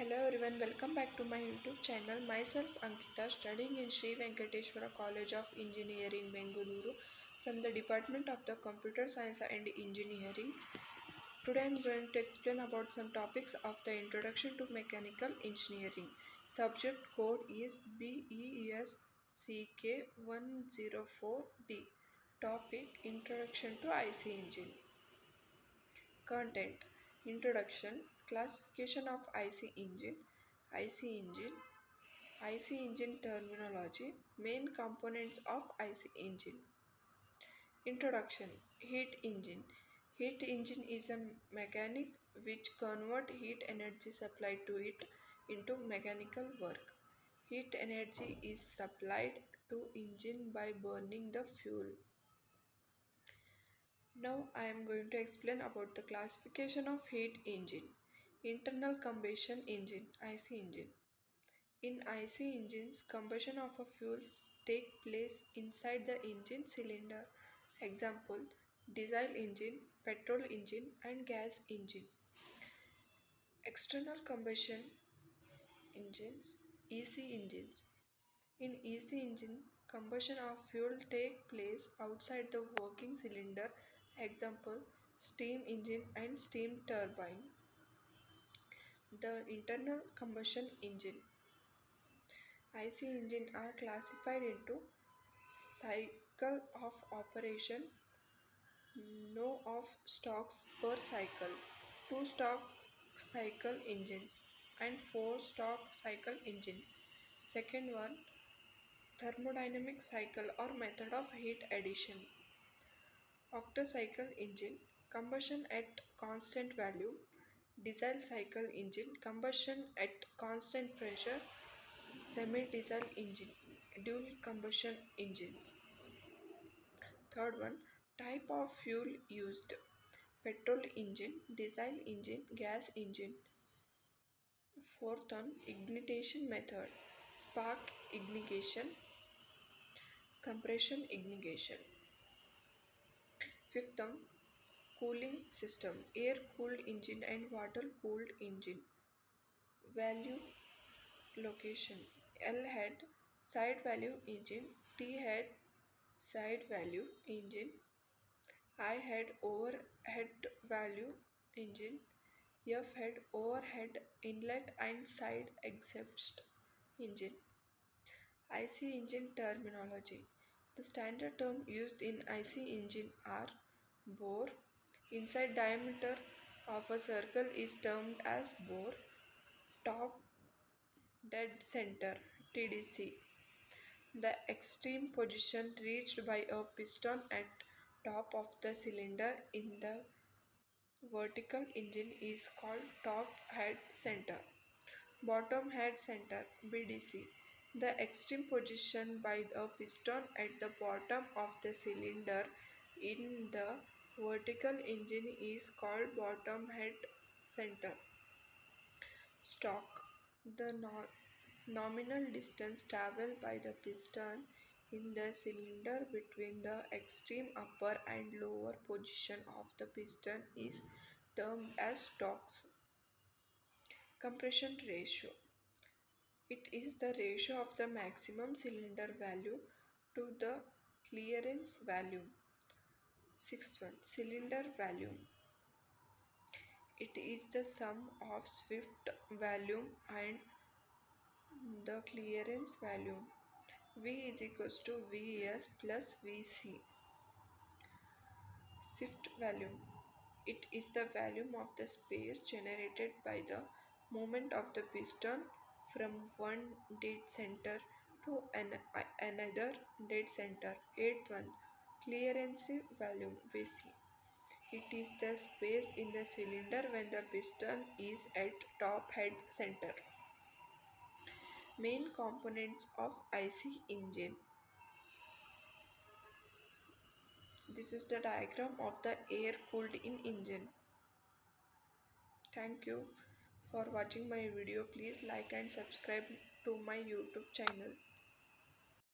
Hello everyone, welcome back to my YouTube channel. Myself Ankita, studying in Sri Venkateshwara College of Engineering, Bengaluru, from the Department of the Computer Science and Engineering. Today I am going to explain about some topics of the Introduction to Mechanical Engineering. Subject code is BESCK104D. Topic: Introduction to IC Engine. Content: Introduction, Classification of IC Engine, IC Engine, IC Engine terminology, Main components of IC Engine. Introduction: Heat Engine. Heat engine is a mechanic which convert heat energy supplied to it into mechanical work. Heat energy is supplied to engine by burning the fuel. Now I am going to explain about the classification of heat engine. Internal combustion engine, IC engine. In IC engines, combustion of a fuels take place inside the engine cylinder. Example: diesel engine, petrol engine and gas engine. External combustion engines, EC engines. In EC engine, combustion of fuel take place outside the working cylinder. Example: steam engine and steam turbine. The internal combustion engine, IC engine, are classified into cycle of operation, no of stocks per cycle, 2 stock cycle engines and 4 stock cycle engine. Second one, thermodynamic cycle or method of heat addition. Octocycle engine, combustion at constant value. Diesel cycle engine, combustion at constant pressure. Semi-diesel engine, dual combustion engines. Third one, type of fuel used. Petrol engine, diesel engine, gas engine. Fourth one, ignition method. Spark ignition, compression ignition. Fifth one, cooling system. Air cooled engine and water cooled engine. Value location. L head side value engine, T head side value engine, I head overhead value engine, F head overhead inlet and side exhaust engine. IC engine terminology. The standard term used in IC engine are bore. Inside diameter of a circle is termed as bore. Top dead center, TDC. The extreme position reached by a piston at top of the cylinder in the vertical engine is called top head center. Bottom head center, BDC. The extreme position by a piston at the bottom of the cylinder in the vertical engine is called bottom head center. Stock. The nominal distance traveled by the piston in the cylinder between the extreme upper and lower position of the piston is termed as stock. Compression ratio. It is the ratio of the maximum cylinder value to the clearance volume. Sixth one, cylinder volume. It is the sum of swept volume and the clearance volume. V is equals to Vs plus Vc. Shift volume. It is the volume of the space generated by the movement of the piston from one dead center to another dead center. Eighth one, clearance volume, Vc. It is the space in the cylinder when the piston is at top head center. Main components of IC engine. This is the diagram of the air cooled in engine. Thank you for watching my video. Please like and subscribe to my YouTube channel.